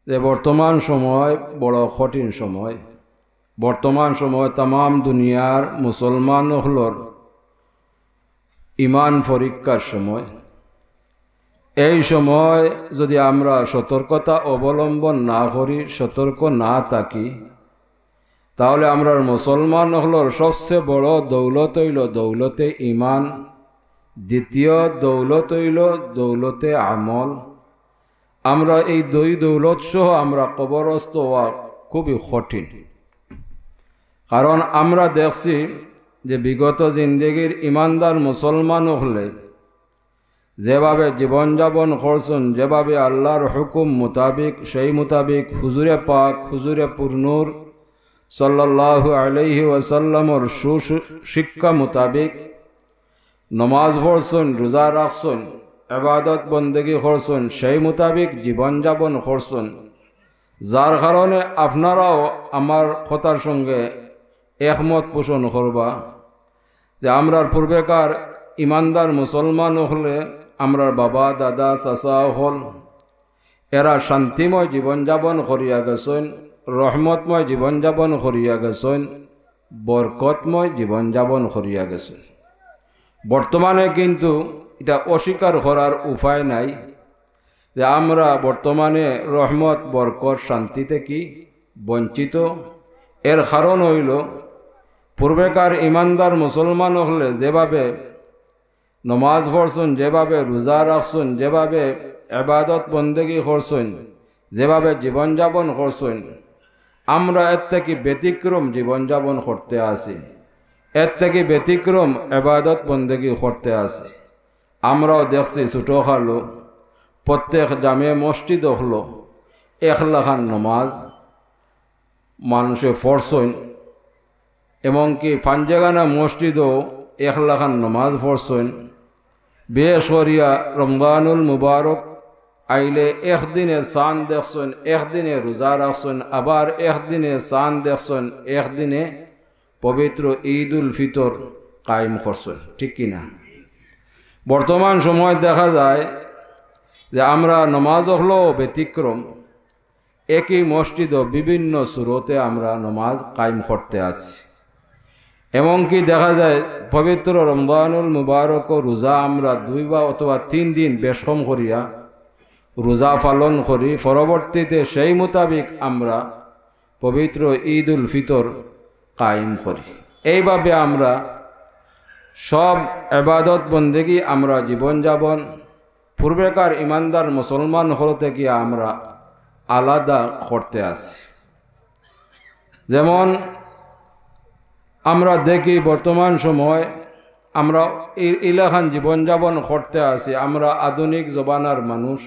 যে বর্তমান সময় বড় কঠিন সময়। বর্তমান সময় তাম দুনিয়ার মুসলমান হলর ইমান পরীক্ষার সময়। এই সময় যদি আমরা সতর্কতা অবলম্বন না করি, সতর্ক না থাকি, তাহলে আমরা মুসলমান হলর সবচেয়ে বড় দৌলত হইল দৌলতে ইমান, দ্বিতীয় দৌলত হইল দৌলতে আমল। আমরা এই দুই দৌলত সহ আমরা কবরস্থ হওয়া খুবই কঠিন। কারণ আমরা দেখছি যে বিগত জিন্দগির ইমানদার মুসলমান হলে যেভাবে জীবনযাপন করছেন, যেভাবে আল্লাহর হুকুম মোতাবিক, সেই মোতাবিক হুজুরে পাক হুজুরে পুরনুর সাল্লাল্লাহু আলাইহি ওয়াসাল্লামর সুশিক্ষা মোতাবিক নমাজ পড়ছেন, রোজা রাখছেন, ইবাদত বন্দেগী করছেন, সেই মোতাবিক জীবনযাপন করছেন, যার কারণে আপনারাও আমার কথার সঙ্গে একমত পোষণ করবা যে আমরার পূর্বেকার ইমানদার মুসলমান হলে আমরার বাবা দাদা চাচা হল এরা শান্তিময় জীবনযাপন করিয়া গেছেন, রহমতময় জীবনযাপন করিয়া গেছেন, বরকতময় জীবনযাপন করিয়া গেছেন। বর্তমানে কিন্তু এটা অস্বীকার করার উপায় নাই যে আমরা বর্তমানে রহমত বরকত শান্তি থেকে বঞ্চিত। এর কারণ হইল পূর্বেকার ইমানদার মুসলমান হলে যেভাবে নমাজ পড়ছেন, যেভাবে রোজা রাখছেন, যেভাবে ইবাদত বন্দেগী করছেন, যেভাবে জীবনযাপন করছেন, আমরা এর থেকে ব্যতিক্রম জীবনযাপন করতে আসি, এর থেকে ব্যতিক্রম ইবাদত বন্দেগী করতে আসি। আমরাও দেখছি ছোটোখাটো প্রত্যেক জামে মসজিদ হলো 1 লাখ নমাজ মানুষে পড়ছেন, এমনকি পাঞ্জেগানা মসজিদও 1 লাখ নমাজ পড়ছেন। বেশ করিয়া রমজানুল মুবারক আইলে একদিনে চাঁদ দেখছেন, একদিনে রোজা রাখছেন, আবার একদিনে চাঁদ দেখছেন, একদিনে পবিত্র ঈদ উল ফিতর কায়েম করছেন, ঠিক কিনা? বর্তমান সময় দেখা যায় যে আমরা নমাজ হলো ব্যতিক্রম, একই মসজিদও বিভিন্ন সুরতে আমরা নমাজ কায়েম করতে আসি। এমনকি দেখা যায় পবিত্র রমজানুল মুবারক রোজা আমরা 2 বা অথবা 3 দিন বেশম করিয়া রোজা পালন করি, পরবর্তীতে সেই মোতাবিক আমরা পবিত্র ঈদ উল ফিতর কায়েম করি। এইভাবে আমরা সব ইবাদত বন্দেগী আমরা জীবনযাপন পূর্বেকার ইমানদার মুসলমান হল থেকে আমরা আলাদা করতে আসি। যেমন আমরা দেখি বর্তমান সময় আমরা ইলাখান জীবনযাপন করতে আসি, আমরা আধুনিক জমানার মানুষ,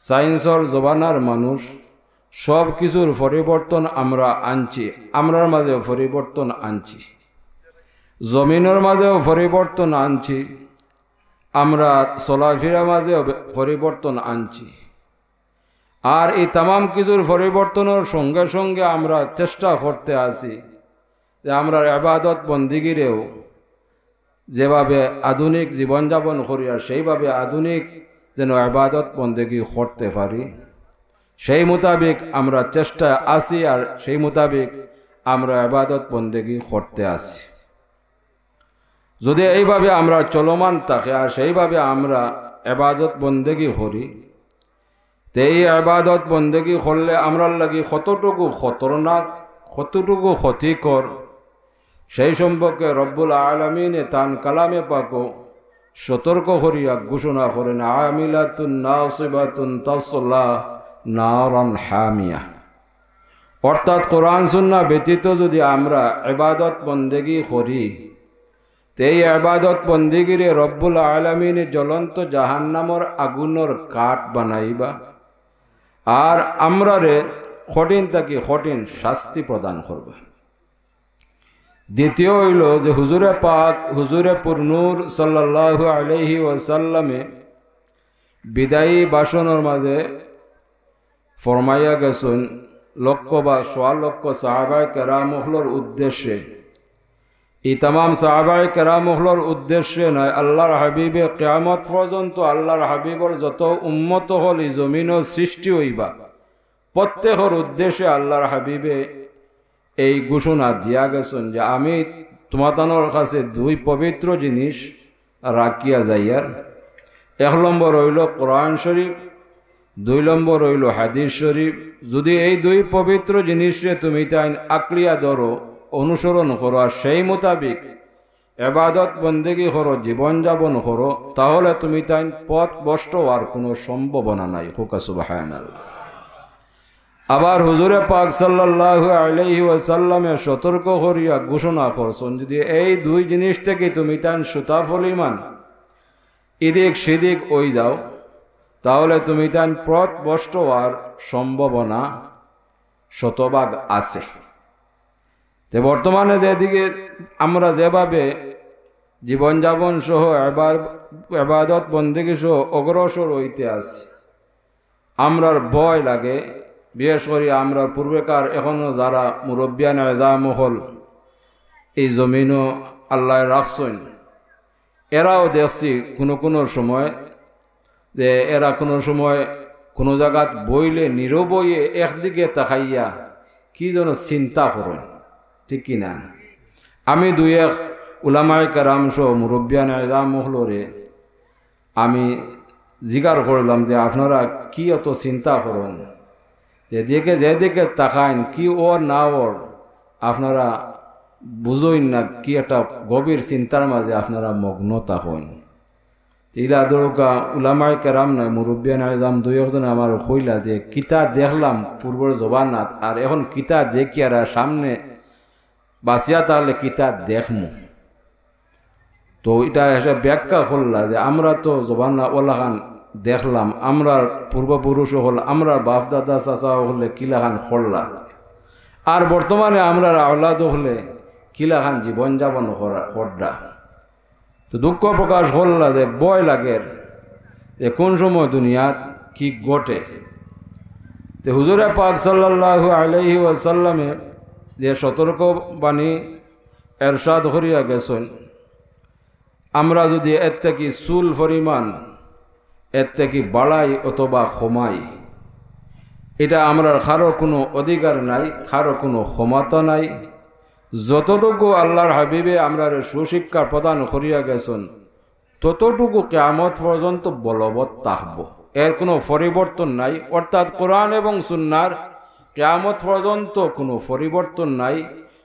সায়েন্সর জমানার মানুষ, সব কিছুর পরিবর্তন আমরা আনছি, আমরার মাঝেও পরিবর্তন আনছি, জমিনের মাঝেও পরিবর্তন আনছি, আমরা চলাফেরার মাঝেও পরিবর্তন আনছি। আর এই তাম কিছুর পরিবর্তনের সঙ্গে সঙ্গে আমরা চেষ্টা করতে আসি যে আমরা ইবাদত বন্দিগিরেও যেভাবে আধুনিক জীবনযাপন করিয়া সেইভাবে আধুনিক যেন ইবাদত বন্দেগী করতে পারি, সেই মোতাবিক আমরা চেষ্টা আসি, আর সেই মোতাবিক আমরা ইবাদত বন্দেগী করতে আসি। যদি এইভাবে আমরা চলমান থাকে আর সেইভাবে আমরা ইবাদত বন্দেগী করি, তো এই ইবাদত বন্দেগী করলে আমরার লাগি কতটুকু খতরনাক, কতটুকু ক্ষতিকর, সেই সম্পর্কে রব্বুল আলামিনে তান কালামে পাক সতর্ক করিয়া ঘোষণা করেন, আমিলাতুন নাসিবাতুন তাসলা নারান হামিয়া। অর্থাৎ কোরআন সুন্নাহ ব্যতীত যদি আমরা ইবাদত বন্দেগী করি, এই ইবাদত বন্দেগীরে রব্বুল আলামিনে জ্বলন্ত জাহান্নামর আগুনের কাঠ বানাইবা, আর আমরারে কঠিন থেকে কঠিন শাস্তি প্রদান করবা। দ্বিতীয় হইল যে হুজুরে পাক হুজুরে পুরনুর সাল্লাল্লাহু আলাইহি ওয়াসাল্লামে বিদায়ী ভাষণের মাঝে ফরমাইয়া গেছেন লক্ষ বা সোয়া লক্ষ সাহাবায়ে কেরামহলর উদ্দেশ্যে, এই তাম সাহাবায়ে কেরামহলর উদ্দেশ্যে নয়, আল্লাহর হাবিবে কিয়ামত পর্যন্ত আল্লাহর হাবিবর যত উম্মত হল এই জমিনও সৃষ্টি হইবা প্রত্যেকের উদ্দেশ্যে আল্লাহর হাবিবে এই ঘোষণা দিয়া গেছেন যে আমি তোমাদের কাছে দুই পবিত্র জিনিস রাখিয়া যাইয়ার। 1 নম্বর হইল কোরআন শরীফ, 2 নম্বর হইল হাদিস শরীফ। যদি এই দুই পবিত্র জিনিসে তুমি তাই আঁকড়িয়া ধরো, অনুসরণ করো আর সেই মোতাবিক ইবাদত বন্দেগী করো, জীবনযাপন করো, তাহলে তুমি তাই পথ ভ্রষ্ট হওয়ার কোনো সম্ভাবনা নাই। হুকা সুবহানাল্লাহ। আবার হুজুরে পাক সাল্লাল্লাহু আলাইহি ওয়াসাল্লামে সতর্ক করিয়া ঘোষণা করছেন যদি এই দুই জিনিস থেকে তুমি তাই সুতাফলিমান এদিক সেদিক ওই যাও, তাহলে তুমি তাই পথ ভ্রষ্ট হওয়ার সম্ভাবনা শতভাগ আছে। তো বর্তমানে যেদিকে আমরা যেভাবে জীবনযাপন সহ ইবাদত বন্দেগী সহ অগ্রসর হইতে আছি, আমরার ভয় লাগে। বিশেষ করে আমরা পূর্বেকার এখনো যারা মুরব্বিয়ান এজামহল এই জমিনও আল্লাহ রাখছেন, এরাও দেখছি কোনো সময় যে এরা কোনো সময় কোনো জায়গাত বইলে নিরবয়ে একদিকে তাকাইয়া কি যেন চিন্তা করেন, ঠিক কিনা? আমি 2-1 উলামায়ে কেরাম সহ মুরব্বিয়ান এজামহলরে আমি জিজ্ঞাসা করলাম যে আপনারা কি এত চিন্তা করেন, যেদিকে তাকাইন কি ওর না ওর আপনারা বুঝইন না, কি একটা গভীর চিন্তার মাঝে আপনারা মগ্নতা হন। ইলা দরকা উলামায়ে কেরাম নয়, মুরব্বিয়ান আযম 2-1 জন আমার কইলা যে কিতা দেখলাম পূর্বর জবানাত, আর এখন কিতা দেখি আর সামনে বাঁচিয়া তাহলে কিতা দেখমু। তো এটা এসে ব্যাখ্যা করলা যে আমরা তো জবানা ওলাখান দেখলাম, আমরা পূর্বপুরুষ হল, আমরা বাপ দাদা চাচা হলে কিলাখান করলা, আর বর্তমানে আমরা আওলাদ হলে কিলাখান জীবনযাপন করডা। তো দুঃখ প্রকাশ করলা যে ভয় লাগে যে কোন সময় দুনিয়াত কি ঘটে। তো হুজুরে পাক সাল্লাল্লাহু আলাইহি ওয়াসাল্লামে যে সতর্কবাণী এরশাদ করিয়া গেছেন, আমরা যদি এর থেকে চুল পরিমাণ এর থেকে বাড়াই অথবা কমাই, এটা আমরা কারো কোনো অধিকার নাই, কারো কোনো ক্ষমতা নাই। যতটুকু আল্লাহর হাবিবে আমরা সুশিক্ষা প্রদান করিয়া গেছেন ততটুকু কিয়ামত পর্যন্ত বলবৎ থাকব, এর কোনো পরিবর্তন নাই। অর্থাৎ কোরআন এবং সুন্নাহর কিয়ামত পর্যন্ত কোনো পরিবর্তন নাই।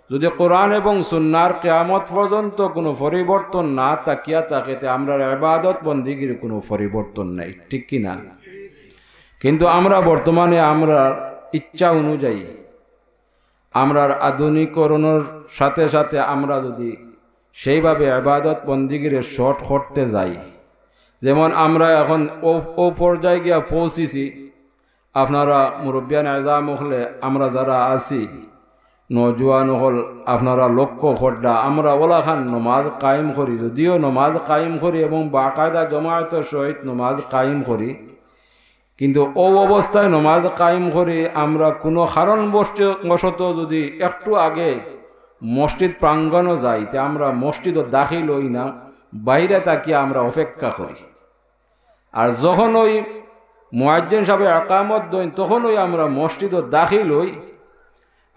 যদি কোরআন এবং সুন্নাহর কিয়ামত পর্যন্ত কোনো পরিবর্তন না তাকিয়া থাকে, আমরা ইবাদত বন্দেগীর কোনো পরিবর্তন নাই, ঠিক কিনা? কিন্তু আমরা বর্তমানে আমরা ইচ্ছা অনুযায়ী আমরা আধুনিকরণের সাথে সাথে আমরা যদি সেইভাবে ইবাদত বন্দেগীর শর্ট করতে যাই, যেমন আমরা এখন ও পর্যায়ে গিয়া পৌঁছেছি, আপনারা মুরব্বিয়ান আযম হলে আমরা যারা আছি নজওয়ান হল, আপনারা লক্ষ্য করডা আমরা ওলাখান নমাজ কায়েম করি, যদিও নমাজ কায়েম করি এবং বাকায়দা জমায়েতের সহিত নমাজ কায়েম করি, কিন্তু ও অবস্থায় নমাজ কায়েম করি আমরা কোনো কারণবশত যদি একটু আগে মসজিদ প্রাঙ্গণও যাই, তে আমরা মসজিদও দাখিল হই না, বাইরে তাকিয়ে আমরা অপেক্ষা করি। আর যখন ওই মুয়াজ্জিন সাহেব ইকামত দেন তখন ওই আমরা মসজিদও দাখিল হই,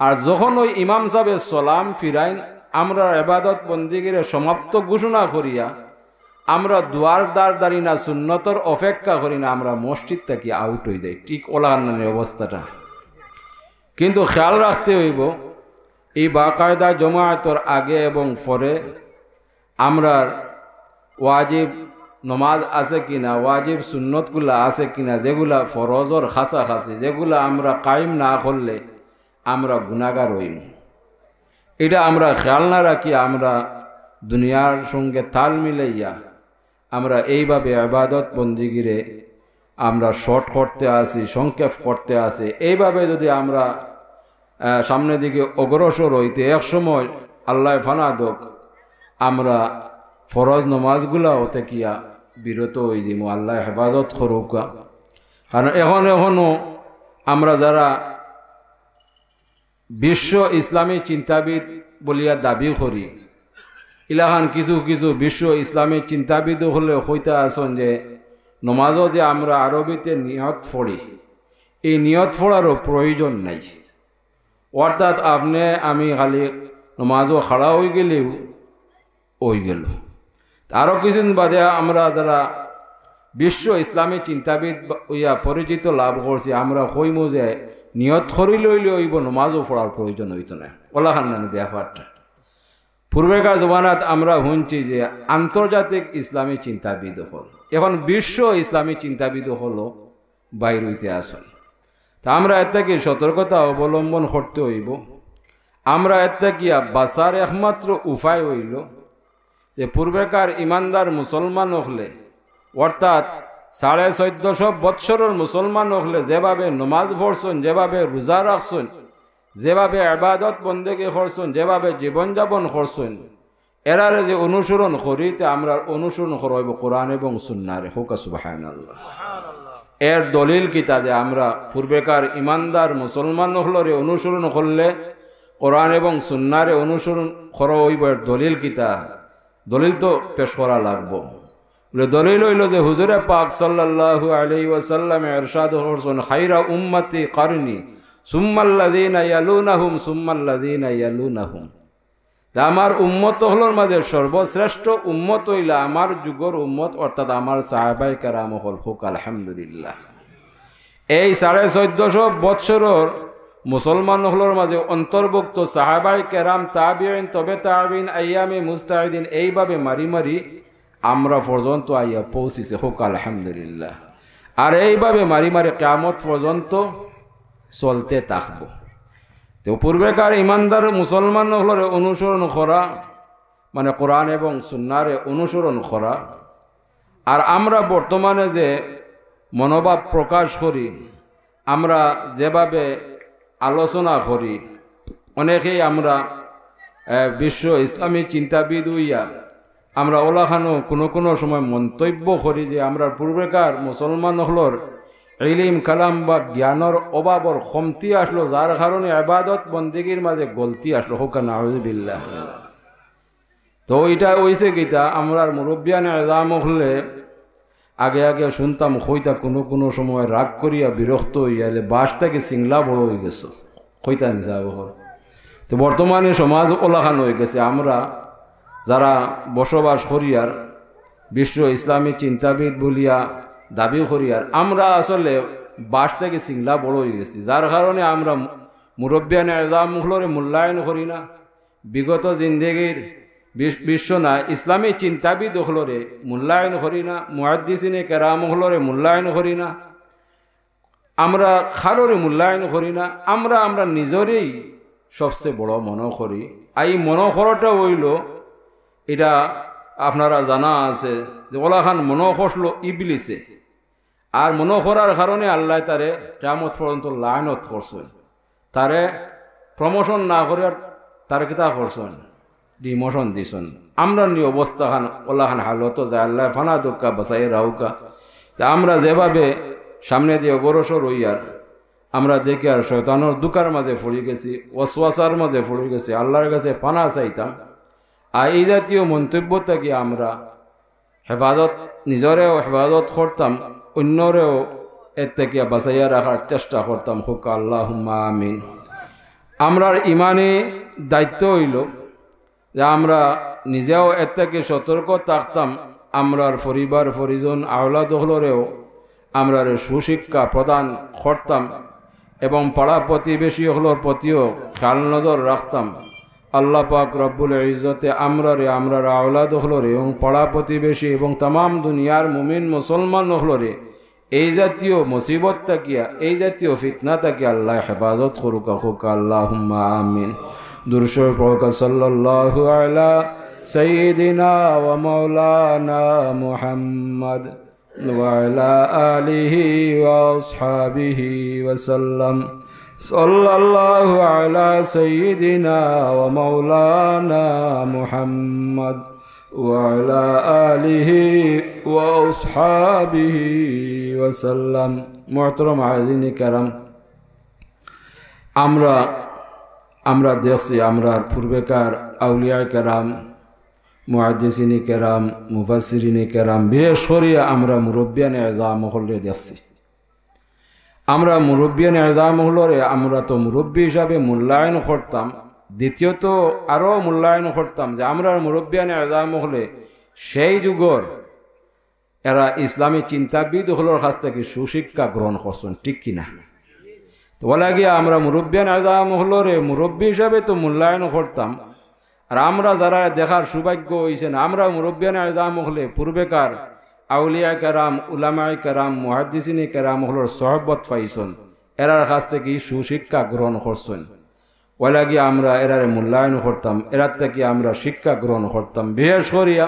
আর যখন ওই ইমাম সাহেব সালাম ফিরাইন আমরা ইবাদত বন্দেগীর সমাপ্ত ঘোষণা করিয়া আমরা দুয়ার দাঁড়ি না, সুন্নতর অপেক্ষা করি না, আমরা মসজিদ থেকে আউট হয়ে যাই। ঠিক ওলাহান্নানের অবস্থাটা কিন্তু খেয়াল রাখতে হইব, এই বাকায়দা জমায়েতর আগে এবং পরে আমরা ওয়াজিব নমাজ আছে কিনা, ওয়াজিব সুন্নতগুলা আছে কিনা, যেগুলা ফরজর খাসাখাসি, যেগুলা আমরা কায়েম না করলে আমরা গুনাহগার হইম, এটা আমরা খেয়াল না রাখি আমরা দুনিয়ার সঙ্গে তাল মিলাইয়া আমরা এইভাবে ইবাদত বন্দেগীরে আমরা শর্ট করতে আসি, সংক্ষেপ করতে আসি। এইভাবে যদি আমরা সামনের দিকে অগ্রসর হইতে এক সময় আল্লাহ ফানাদক আমরা ফরজ নমাজগুলা হতে কিয়া বিরত হয়ে যাব, আল্লাহ হেফাজত করুকা। কারণ এখনো আমরা যারা বিশ্ব ইসলামী চিন্তাবিদ বলিয়া দাবি করি, ইলাহান কিছু কিছু বিশ্ব ইসলামী চিন্তাবিদ হলে হইতে আসন যে নমাজও যে আমরা আরবিতে নিয়ত পড়ি, এই নিয়ত পড়ারও প্রয়োজন নাই। অর্থাৎ আপনি আমি খালি নমাজও খাড়া হয়ে গেলেও হয়ে গেল। আরও কিছুদিন বাদে আমরা যারা বিশ্ব ইসলামী চিন্তাবিদ ইয়া পরিচিত লাভ করছি, আমরা কইমু যে নিয়ত করি লইলে হইব, নমাজও পড়ার প্রয়োজন হইত না। ওলা খান না ব্যাপারটা পূর্বেকার জমানাত আমরা শুনছি যে আন্তর্জাতিক ইসলামী চিন্তাবিদ হল, এখন বিশ্ব ইসলামী চিন্তাবিদ হলো বাইর হইতে আসল। তা আমরা এর থেকে সতর্কতা অবলম্বন করতে হইব। আমরা এর থেকে বাঁচার একমাত্র উপায় হইল যে পূর্বেকার ইমানদার মুসলমান হলে, অর্থাৎ 1450 বৎসরের মুসলমান হলে যেভাবে নমাজ পড়ছেন, যেভাবে রোজা রাখছেন, যেভাবে ইবাদত বন্দেগী করছেন, যেভাবে জীবনযাপন করছেন, এরারে যে অনুসরণ করি, তে আমরা অনুসরণ করব কোরআন এবং সুন্নাহরে। হুকা সুবহানাল্লাহ। এর দলিল কিতা যে আমরা পূর্বেকার ইমানদার মুসলমান হলরে অনুসরণ করলে কোরআন এবং সুন্নাহরে অনুসরণ করা হইব। এর দলিল কিতা? দলিল তো পেশ করা লাগবো। দলিল হইল যে হুজুরে পাক সাল্লাল্লাহু আলাইহি ওয়াসাল্লাম ইরশাদ করছেন, খায়রা উম্মতি কারনি সুম্মাল্লাযীনা ইয়ালুনাহুম সুম্মাল্লাযীনা ইয়ালুনাহুম। আমার উম্মত হলোর মাঝে সর্বশ্রেষ্ঠ উম্মত হইলা আমার যুগের উম্মত, অর্থাৎ আমার সাহাবায়ে কেরাম হল। হুক আলহামদুলিল্লাহ। এই 1450 বৎসরের মুসলমান হলোর মাঝে অন্তর্ভুক্ত সাহাবায়ে কেরাম, তাবিঈন, তবে তাবিঈন, আইয়ামে মুজতাহিদিন, এইভাবে মারি মারি আমরা পর্যন্ত আইয়া পৌঁছিছে। হুক আলহামদুলিল্লাহ। আর এইভাবে মারি মারি কিয়ামত পর্যন্ত চলতে থাকব। তো পূর্বেকার ইমানদার মুসলমান হলরে অনুসরণ করা মানে কোরআন এবং সুন্নাহরে অনুসরণ করা। আর আমরা বর্তমানে যে মনোভাব প্রকাশ করি, আমরা যেভাবে আলোচনা করি, অনেকেই আমরা বিশ্ব ইসলামী চিন্তাবিদ হইয়া আমরা ওলাখানো কোনো কোনো সময় মন্তব্য করি যে আমরা পূর্বেকার মুসলমান হলর ইলম কালাম বা জ্ঞানের অভাবর কমতি আসলো, যার কারণে ইবাদত বন্দেগীর মাঝে গলতি আসলো। হুক নাউযুবিল্লাহ। তো এটা হইছে কিতা, আমরা মুরব্বিয়ানে আযাম হলে আগে আগে শুনতাম কইতা কোনো কোনো সময় রাগ করিয়া বিরক্ত হইয়ালে বাসটাকে সিংলা বড় হয়ে গেছে, কইতা নিজাব। তো বর্তমানে সমাজ ওলাখান হয়ে গেছে, আমরা যারা বসবাস করিয়ার বিশ্ব ইসলামী চিন্তাবিদ বলিয়া দাবি করিয়ার, আমরা আসলে বাস থেকে সিংলা বড় হয়ে গেছি, যার কারণে আমরা মুরব্বিয়ানে আযাম হলরে মূল্যায়ন করি না। বিগত জিন্দেগির বিশ্ব না ইসলামী চিন্তাবিদ হলরে মূল্যায়ন করি না, মুহাদ্দিসিনে কেরাম হলরে মূল্যায়ন করি না, আমরা কারোরে মূল্যায়ন করি না। আমরা আমরা নিজেরই সবচেয়ে বড় মনে করি। এই মনে করাটা হইল, এটা আপনারা জানা আছে যে ওলাখান মনে করলো ইবলিসে, আর মনে করার কারণে আল্লাহ তারে কিয়ামত পর্যন্ত লায়নত করছেন, তারে প্রমোশন না করে তারে কিতা করছেন, ডিমোশন দিছেন। আমরা নিয়ে অবস্থা খান ওলাখান হালত যায়, আল্লাহ ফানা দুঃখা বাঁচাই রাহুকা। তা আমরা যেভাবে সামনে দিয়ে অগ্রসর হইয়ার আমরা দেখি আর শয়তানের দুকার মাঝে পড়ে গেছি, ওয়াসওয়াসার মাঝে পড়ে গেছি, আল্লাহর কাছে পানা চাইতাম। আর এই জাতীয় মন্তব্য থেকে আমরা হেফাজত, নিজরেও হেফাজত করতাম, অন্যরেও এর থেকে বাঁচাইয়া রাখার চেষ্টা করতাম। হুক আল্লাহুম্মা আমিন। আমরার ইমানি দায়িত্ব হইল যে আমরা নিজেও এর থেকে সতর্ক থাকতাম, আমরার পরিবার পরিজন আওলাদ হলরেও আমরা সুশিক্ষা প্রদান করতাম এবং পাড়া প্রতিবেশী হলোর প্রতিও খেয়াল নজর রাখতাম। আল্লাহ পাক রব্বুল ইজ্জতে আমরার আওলাদ হলরে এবং পাড়া প্রতিবেশী এবং তামাম দুনিয়ার মুমিন মুসলমান হলরে এই জাতীয় মুসিবত তাকিয়া, এই জাতীয় ফিতনা তাকিয়া আল্লাহ হেফাজত করুক। হুক আল্লাহুম্মা আমিন। দুরূদ পড়ুক সাল্লাল্লাহু আলা সাইয়্যিদিনা ওয়া মাওলানা মুহাম্মদ ওয়া আলা আলিহি ওয়া আসহাবিহি ওয়া সাল্লাম। সাল্লাল্লাহু আলা সাইয়্যিদিনা ওয়া মাওলানা মুহাম্মদ ওয়া আলা আলিহি ওয়া আসহাবিহি ওয়া সাল্লাম। মুহতারাম হাজিরিন কিরাম, আমরা দেখছি আমরা পূর্বেকার আউলিয়া কেরাম, মুহাদ্দিসিনে কেরাম, মুফাসসিরিনে কেরাম, বিশেষ করে আমরা মুরব্বিয়ানে আযাম হলে দেখছি। আমরা মুরব্বিয়ান এজাম হলরে আমরা তো মুরব্বী হিসাবে মূল্যায়ন করতাম, দ্বিতীয়ত আরও মূল্যায়ন করতাম যে আমরা মুরব্বিয়ান এজাম হলে সেই যুগর এরা ইসলামী চিন্তাবিদ হলোর কাছ থেকে সুশিক্ষা গ্রহণ করছেন, ঠিক কিনা? তো বলা গিয়া আমরা মুরব্বিয়ান এজাম হলরে মুরব্বী হিসাবে তো মূল্যায়ন করতাম, আর আমরা যারা দেখার সৌভাগ্য হয়েছেন আমরা মুরব্বিয়ান এজাম হলে পূর্বেকার আউলিয়া কেরাম, উলামায়ে কেরাম, মুহাদ্দিসিনে কেরাম হলোর সহবত পাইছেন, এরার কাছ থেকে সুশিক্ষা গ্রহণ করছেন। ওই লাগিয়ে আমরা এরারে মূল্যায়ন করতাম, এরার থেকে আমরা শিক্ষা গ্রহণ করতাম। বিশেষ করিয়া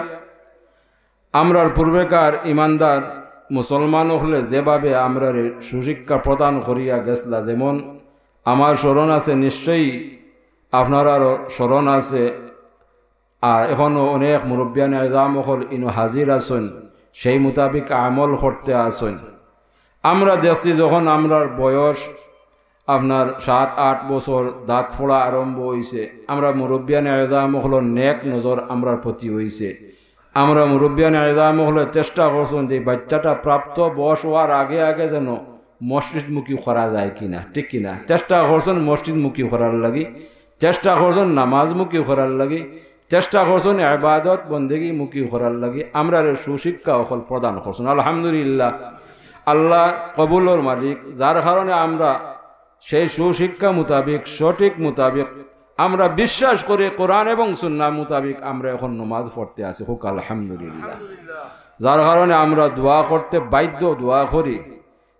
আমরার পূর্বেকার ইমানদার মুসলমান হলে যেভাবে আমরা সুশিক্ষা প্রদান করিয়া গেছলা, যেমন আমার স্মরণ আছে, নিশ্চয়ই আপনারারও স্মরণ আছে, আর এখনও অনেক মুরব্বিয়ান এজাম হল ইনো হাজির আছেন, সেই মোতাবিক আমল করতে আসেন। আমরা দেখছি যখন আমরার বয়স আপনার 7-8 বছর দাঁত ফোড়া আরম্ভ হয়েছে, আমরা মুরব্বিয়ান এজাম হলো নেক নজর আমরার প্রতি হয়েছে। আমরা মুরব্বিয়ান এজাম হলে চেষ্টা করছেন যে বাচ্চাটা প্রাপ্ত বয়স হওয়ার আগে আগে যেন মসজিদমুখী করা যায় কিনা, ঠিক কিনা? চেষ্টা করছেন মসজিদমুখী করার লাগি, চেষ্টা করছেন নামাজমুখী করার লাগি, চেষ্টা করছেন ইবাদত বন্দেগী মুখী করার লাগি। আমরা সুশিক্ষা অকল প্রদান করছেন, আলহামদুলিল্লাহ। আল্লাহ কবুলর মালিক, যার কারণে আমরা সেই সুশিক্ষা মোতাবিক, সঠিক মোতাবিক আমরা বিশ্বাস করে কোরআন এবং সুন্নাহ মোতাবিক আমরা এখন নামাজ পড়তে আছি, হোক আলহামদুলিল্লাহ। যার কারণে আমরা দোয়া করতে বাধ্য, দোয়া করি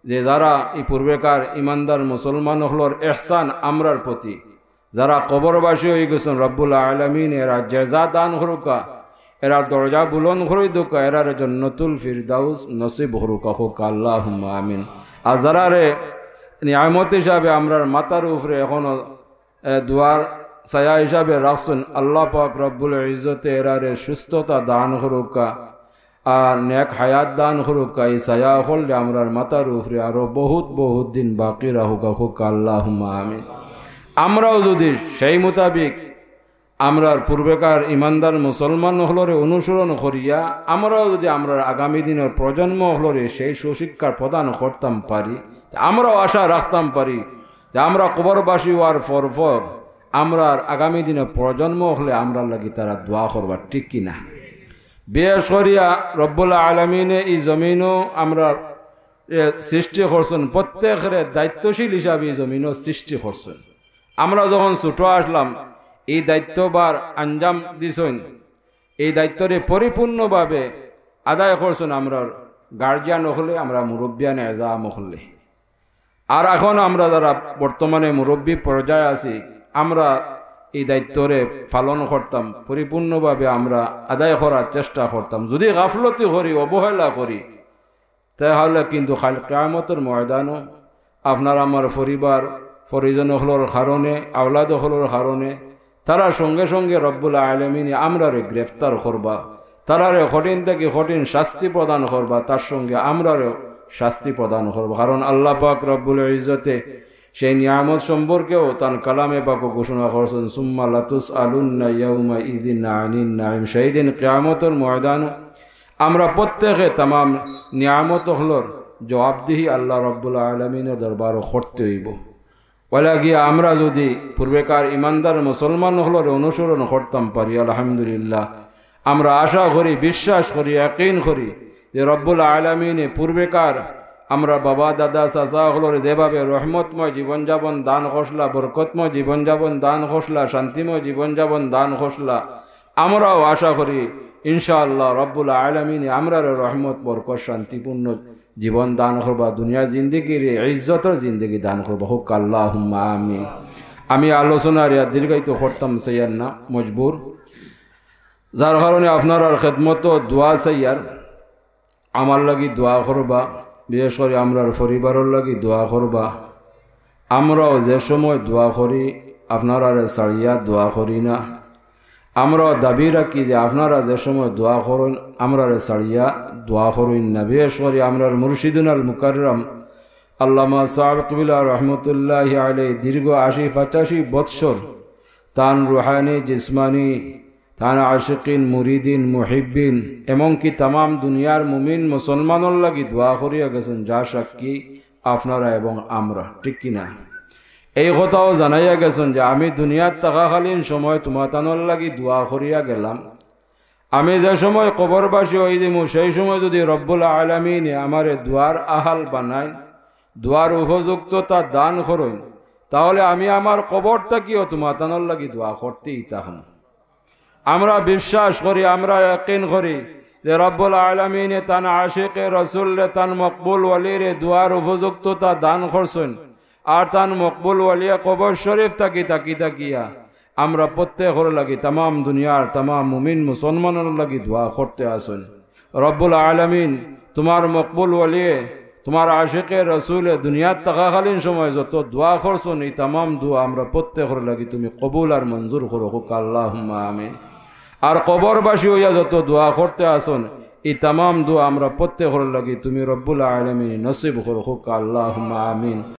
যে যারা এই পূর্বেকার ইমানদার মুসলমান হলোর ইহসান আমরার প্রতি, যারা কবরবাসী হয়ে গেছেন, রব্বুল আলামিন এরা জাযা দান করুকা, এরা দরজা বুলন্দ করে দুকা, এরার জান্নাতুল ফিরদাউস নসিব করুকা, হোক আল্লাহুম্মা আমিন। আর যারা রে নিয়ামত হিসাবে আমরার মাথার উপরে এখনো দুয়ার ছায়া হিসাবে রাখছেন, আল্লাহ পাক রব্বুল ইজ্জতে এরারে সুস্থতা দান করুকা আর নেক হায়াত দান করুকা। এই ছায়া হলে আমরার মাথার উপরে আরো বহুত বহুত দিন বাকি রাহুকা, হোক আল্লাহুম্মা আমিন। আমরাও যদি সেই মোতাবিক আমরার পূর্বেকার ইমানদার মুসলমান হলরে অনুসরণ করিয়া আমরাও যদি আমরার আগামী দিনের প্রজন্ম হলরে সেই সুশিক্ষার প্রদান করতাম পারি, আমরাও আশা রাখতাম পারি যে আমরা কবরবাসী হওয়ার পর আমরার আগামী দিনের প্রজন্ম হলে আমরা লাগি তারা দোয়া করবার, ঠিক কিনা? বিশেষ করিয়া রব্বুল আলামিনে এই জমিনও আমরা সৃষ্টি করছেন, প্রত্যেকের দায়িত্বশীল হিসাবে এই জমিনও সৃষ্টি করছেন। আমরা যখন ছোট আসলাম এই দায়িত্ববার আঞ্জাম দিছেন, এই দায়িত্বরে পরিপূর্ণভাবে আদায় করছেন আমরা গার্জিয়ান হলে, আমরা মুরব্বিয়ান এজাম হলে। আর এখন আমরা যারা বর্তমানে মুরব্বী পর্যায়ে আছি, আমরা এই দায়িত্বরে পালন করতাম পরিপূর্ণভাবে, আমরা আদায় করার চেষ্টা করতাম। যদি গাফলতি করি, অবহেলা করি, তাহলে কিন্তু কাল কিয়ামতের ময়দানও আপনার আমার পরিবার পরিজন হলোর কারণে, আওলাদ হলোর কারণে তারা সঙ্গে সঙ্গে রব্বুল আলামিন আমরারে গ্রেফতার করবা, তারারে কঠিন থেকে কঠিন শাস্তি প্রদান করবা, তার সঙ্গে আমরারেও শাস্তি প্রদান করবা। কারণ আল্লাহ পাক রব্বুল ইজ্জতে সেই নিয়ামত সম্পর্কেও তার কালামে পাক ঘোষণা করছেন, সুম্মা লাতুসআলুন্না ইয়াউমা ইযিন আনিন নাঈম। সেই দিন কিয়ামতের ময়দানে আমরা প্রত্যেকে তামাম নিয়ামত হলোর জবাবদিহি আল্লাহ রব্বুল আলামিনের দরবারে করতে হইব। ওলা গিয়া আমরা যদি পূর্বেকার ইমানদার মুসলমান হলোর অনুসরণ করতাম পারি, আলহামদুলিল্লাহ আমরা আশা করি, বিশ্বাস করি, ইয়াকিন করি যে রব্বুল আলামিনে পূর্বেকার আমরা বাবা দাদা চাচা হলোর যেভাবে রহমতময় জীবনযাপন দান করসলা, বরকতময় জীবনযাপন দান করসলা, শান্তিময় জীবনযাপন দান করসলা, আমরাও আশা করি ইনশাআল্লাহ রব্বুল আলামিনে আমরা রহমত বরকত শান্তিপূর্ণ জীবন দান করবা, দুনিয়া জিন্দগির ইজ্জতের জিন্দগি দান করবা, হোক আল্লাহুম্মা আমিন। আমি আলোচনার দীর্ঘায়িত করতাম চাইয়ার না, মজবুর, যার কারণে আপনার খেদমত দোয়া চাইয়ার, আমার লাগি দোয়া করবা, বিশেষ করে আমরার পরিবারের লাগি দোয়া করবা। আমরাও যে সময় দোয়া করি আপনারা ছাড়িয়া দোয়া করি না, আমরাও দাবি রাখি যে আপনারা যে সময় দোয়া করেন আমরা ছাড়িয়া দোয়া করুন না। বিশেষ করে আমরার মুর্শিদুন আল মুকাররম আল্লামা সাহেব কবিলা রহমতুল্লাহ আলাইহি দীর্ঘ ৮০-৮৫ বৎসর তান রুহানি জিসমানি তান আশিকিন মুরিদিন মুহিব্বিন এমনকি তাম দুনিয়ার মুমিন মুসলমানের লাগি দোয়া করিয়া গেছেন, যা সাক্ষী আপনারা এবং আমরা, ঠিক কিনা? এই কথাও জানাইয়া গেছেন যে আমি দুনিয়ার থাকাকালীন সময় তোমাতানোর লাগি দোয়া করিয়া গেলাম, আমি যে সময় কবরবাসী হয়ে দিমু সেই সময় যদি রব্বুল আলামিন আমারে দোয়ার আহাল বানাই, দোয়ার উপযুক্ততা দান করেন, তাহলে আমি আমার কবর থাকিও তোমাতানোর লাগি দোয়া করতেই থাকুন। আমরা বিশ্বাস করি, আমরা ইয়াকিন করি যে রব্বুল আলামিন তান আশিকে রাসূল তান মকবুল ওয়ালিরে দোয়ার উপযুক্ততা দান করছেন, আর তান মকবুল ওয়ালিয়া কবর শরীফ তাকিয়া আমরা প্রত্যেকের লাগি তাম দুনিয়ার তাম মুমিন মুসলমানের লাগি দোয়া করতে আসেন। রব্বুল আলামিন তোমার মকবুল ওয়ালিয়ে তোমার আশিকে রাসূলে দুনিয়ার থাকাকালীন সময় যত দোয়া করছেন, এই তাম দোয়া আমরা প্রত্যেকের লাগি তুমি কবুল আর মঞ্জুর করো, হুক আল্লাহুম্মা আমিন। আর কবরবাসী হইয়া যত দোয়া করতে আসেন, এই তাম দোয়া আমরা প্রত্যেকের লাগি তুমি রব্বুল আলামিন নসিব করো, হুক আল্লাহুম্মা আমিন।